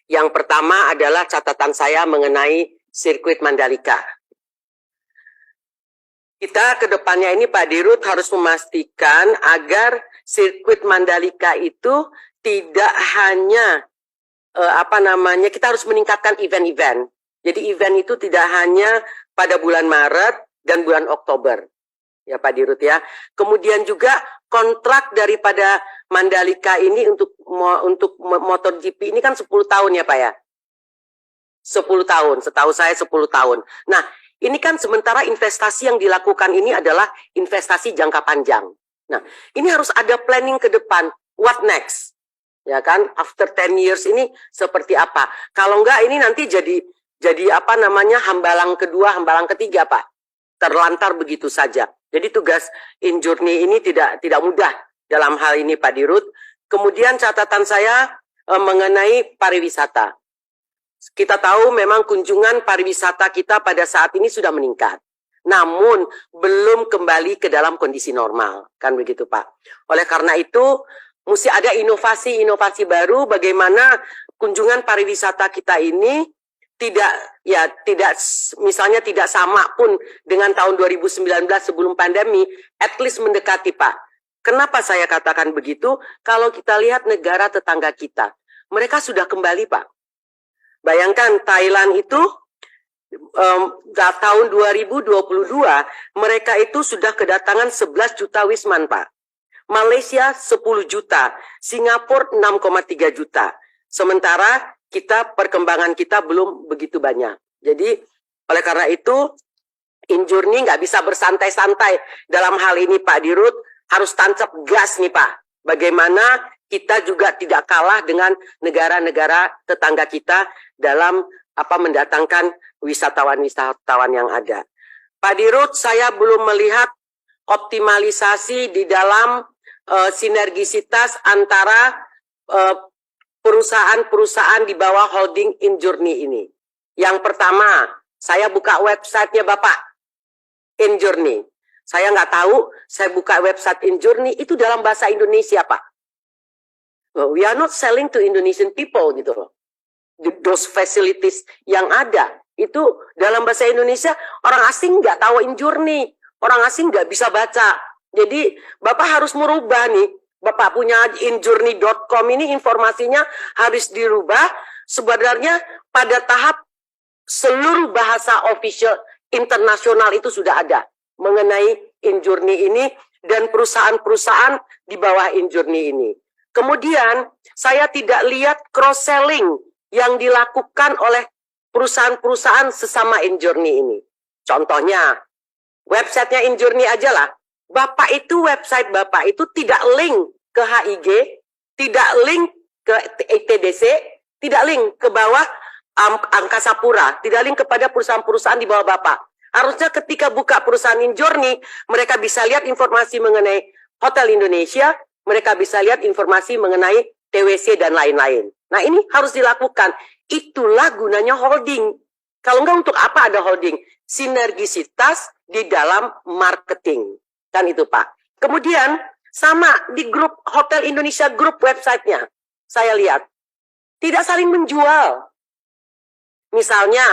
Yang pertama adalah catatan saya mengenai sirkuit Mandalika. Kita ke depannya ini Pak Dirut harus memastikan agar sirkuit Mandalika itu tidak hanya kita harus meningkatkan event-event. Jadi event itu tidak hanya pada bulan Maret dan bulan Oktober. Ya Pak Dirut ya. Kemudian juga kontrak daripada Mandalika ini untuk MotoGP ini kan 10 tahun ya Pak ya. 10 tahun, setahu saya 10 tahun. Nah, ini kan sementara investasi yang dilakukan ini adalah investasi jangka panjang. Nah, ini harus ada planning ke depan. What next? Ya kan, after 10 years ini seperti apa? Kalau enggak ini nanti jadi hambalang kedua, hambalang ketiga, Pak. Terlantar begitu saja. Jadi tugas InJourney ini tidak mudah dalam hal ini, Pak Dirut. Kemudian catatan saya mengenai pariwisata. Kita tahu memang kunjungan pariwisata kita pada saat ini sudah meningkat. Namun belum kembali ke dalam kondisi normal. Kan begitu Pak. Oleh karena itu mesti ada inovasi-inovasi baru bagaimana kunjungan pariwisata kita ini misalnya tidak sama pun dengan tahun 2019 sebelum pandemi, at least mendekati Pak. Kenapa saya katakan begitu? Kalau kita lihat negara tetangga kita, mereka sudah kembali Pak. Bayangkan Thailand itu tahun 2022 mereka itu sudah kedatangan 11 juta wisman Pak. Malaysia 10 juta, Singapura 6,3 juta. Sementara perkembangan kita belum begitu banyak. Jadi oleh karena itu InJourney nggak bisa bersantai-santai dalam hal ini Pak Dirut, harus tancap gas nih Pak. Bagaimana kita juga tidak kalah dengan negara-negara tetangga kita dalam mendatangkan wisatawan-wisatawan yang ada. Pak Dirut, saya belum melihat optimalisasi di dalam sinergisitas antara perusahaan-perusahaan di bawah holding InJourney ini. Yang pertama, saya buka websitenya Bapak InJourney. Saya nggak tahu, saya buka website InJourney itu dalam bahasa Indonesia Pak. We are not selling to Indonesian people gitu loh. Those facilities yang ada itu dalam bahasa Indonesia, orang asing nggak tahu InJourney, orang asing nggak bisa baca. Jadi Bapak harus merubah nih. Bapak punya injourney.com ini informasinya harus dirubah. Sebenarnya pada tahap seluruh bahasa official internasional itu sudah ada mengenai InJourney ini dan perusahaan-perusahaan di bawah InJourney ini. Kemudian saya tidak lihat cross-selling yang dilakukan oleh perusahaan-perusahaan sesama InJourney ini. Contohnya, websitenya InJourney aja lah. Website Bapak itu tidak link ke HIG, tidak link ke ITDC, tidak link ke bawah Angkasa Pura, tidak link kepada perusahaan-perusahaan di bawah Bapak. Harusnya ketika buka perusahaan InJourney, mereka bisa lihat informasi mengenai Hotel Indonesia, mereka bisa lihat informasi mengenai TWC dan lain-lain. Nah ini harus dilakukan. Itulah gunanya holding. Kalau enggak untuk apa ada holding? Sinergisitas di dalam marketing. Kan itu Pak. Kemudian sama di grup Hotel Indonesia Group websitenya. Saya lihat. Tidak saling menjual. Misalnya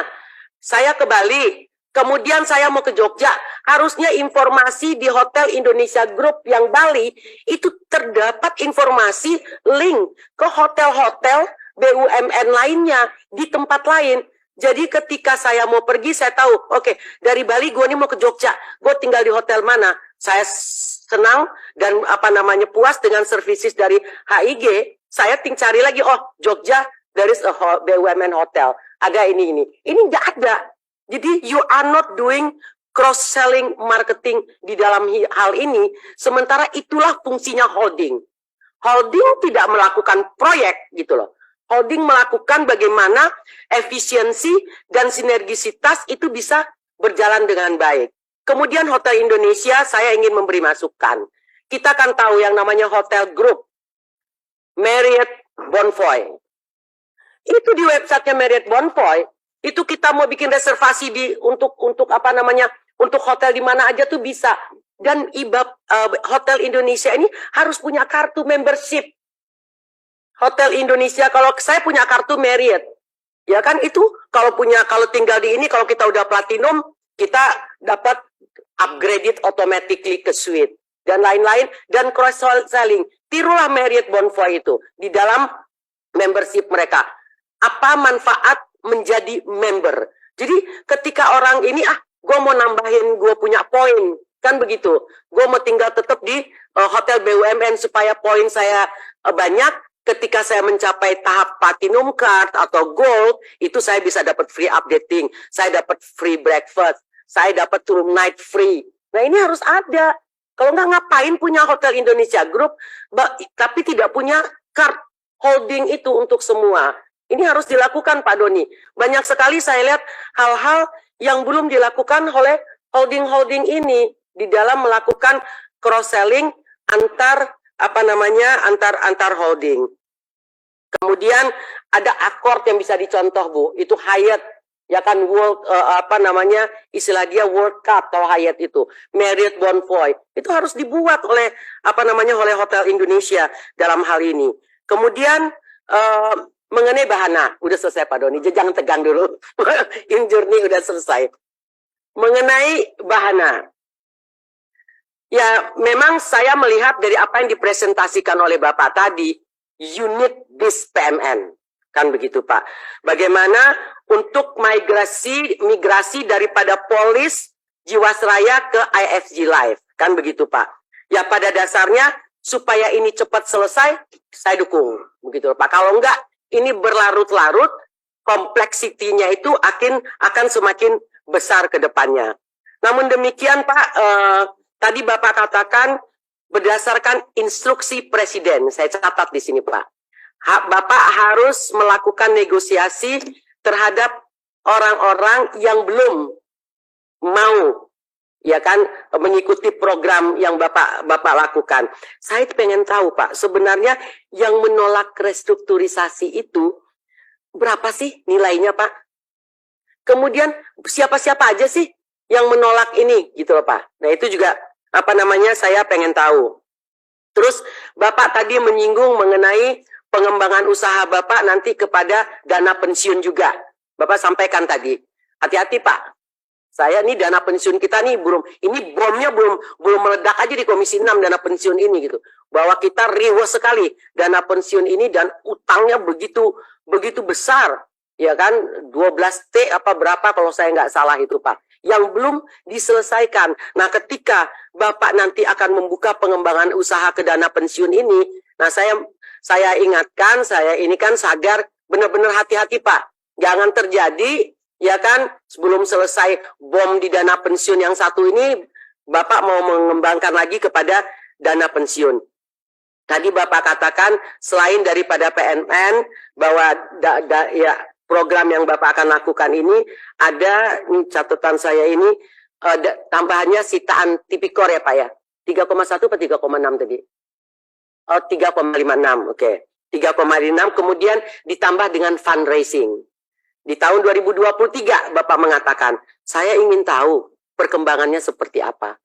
saya ke Bali. Kemudian saya mau ke Jogja, harusnya informasi di Hotel Indonesia Group yang Bali, itu terdapat informasi link ke hotel-hotel BUMN lainnya di tempat lain. Jadi ketika saya mau pergi, saya tahu, oke, dari Bali gue nih mau ke Jogja, gue tinggal di hotel mana. Saya senang dan puas dengan services dari HIG, saya cari lagi, oh Jogja, there is a BUMN hotel, ada ini. Ini nggak ada. Jadi you are not doing cross-selling marketing di dalam hal ini, sementara itulah fungsinya holding. Holding tidak melakukan proyek gitu loh. Holding melakukan bagaimana efisiensi dan sinergisitas itu bisa berjalan dengan baik. Kemudian Hotel Indonesia saya ingin memberi masukan. Kita kan tahu yang namanya Hotel Group, Marriott Bonvoy. Itu di websitenya Marriott Bonvoy, itu kita mau bikin reservasi untuk hotel di mana aja tuh bisa. Dan Hotel Indonesia ini harus punya kartu membership. Hotel Indonesia, kalau saya punya kartu Marriott, ya kan itu kalau tinggal di ini, kalau kita udah platinum, kita dapat upgraded automatically ke suite dan lain-lain, dan cross selling. Tirulah Marriott Bonvoy itu di dalam membership mereka. Apa manfaat menjadi member? Jadi ketika orang ini, gue mau nambahin, gue punya poin, kan begitu. Gue mau tinggal tetap di hotel BUMN supaya poin saya banyak. Ketika saya mencapai tahap platinum card atau gold, itu saya bisa dapat free updating, saya dapat free breakfast, saya dapat room night free. Nah ini harus ada. Kalau nggak, ngapain punya Hotel Indonesia Group, tapi tidak punya card holding itu untuk semua. Ini harus dilakukan, Pak Doni. Banyak sekali saya lihat hal-hal yang belum dilakukan oleh holding-holding ini di dalam melakukan cross-selling antar holding. Kemudian ada akord yang bisa dicontoh, Bu. Itu Hyatt, ya kan, istilah dia World Cup kalau Hyatt itu. Marriott Bonvoy. Itu harus dibuat oleh oleh Hotel Indonesia dalam hal ini. Kemudian mengenai bahana, udah selesai Pak Doni, jangan tegang dulu. InJourney udah selesai. Mengenai bahana. Ya, memang saya melihat dari apa yang dipresentasikan oleh Bapak tadi, unit bis PMN, kan begitu Pak. Bagaimana untuk migrasi daripada Polis Jiwasraya ke IFG Live, kan begitu Pak. Ya pada dasarnya supaya ini cepat selesai, saya dukung, begitu Pak. Kalau enggak, ini berlarut-larut, kompleksitinya itu akan semakin besar ke depannya. Namun demikian Pak, tadi Bapak katakan berdasarkan instruksi Presiden, saya catat di sini Pak. Bapak harus melakukan negosiasi terhadap orang-orang yang belum mau, ya kan, mengikuti program yang Bapak lakukan. Saya pengen tahu Pak, sebenarnya yang menolak restrukturisasi itu berapa sih nilainya Pak? Kemudian siapa-siapa aja sih yang menolak ini, gitu loh Pak. Nah itu juga saya pengen tahu. Terus Bapak tadi menyinggung mengenai pengembangan usaha Bapak nanti kepada dana pensiun juga. Bapak sampaikan tadi. Hati-hati Pak. Saya nih dana pensiun kita nih bomnya belum meledak aja di Komisi 6 dana pensiun ini gitu. Bahwa kita riweh sekali dana pensiun ini dan utangnya begitu besar. Ya kan 12T berapa kalau saya nggak salah itu Pak, yang belum diselesaikan. Nah ketika Bapak nanti akan membuka pengembangan usaha ke dana pensiun ini, nah saya ingatkan, saya ini kan agar benar-benar hati-hati Pak, jangan terjadi ya kan sebelum selesai bom di dana pensiun yang satu ini Bapak mau mengembangkan lagi kepada dana pensiun. Tadi Bapak katakan selain daripada PNN bahwa program yang Bapak akan lakukan ini ada catatan saya ini tambahannya sitaan tipikor ya Pak ya. 3,1 atau 3,6 tadi? Oh 3,56, oke. 3,56 kemudian ditambah dengan fundraising. Di tahun 2023 Bapak mengatakan, saya ingin tahu perkembangannya seperti apa.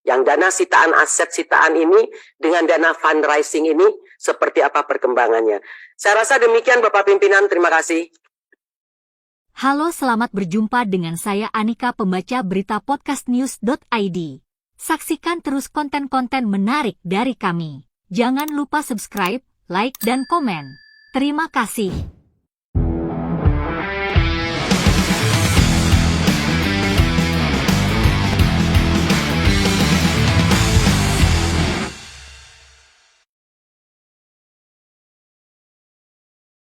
Yang dana sitaan aset sitaan ini dengan dana fundraising ini seperti apa perkembangannya. Saya rasa demikian Bapak Pimpinan, terima kasih. Halo, selamat berjumpa dengan saya Anika, pembaca berita podcastnews.id. Saksikan terus konten-konten menarik dari kami. Jangan lupa subscribe, like, dan komen. Terima kasih.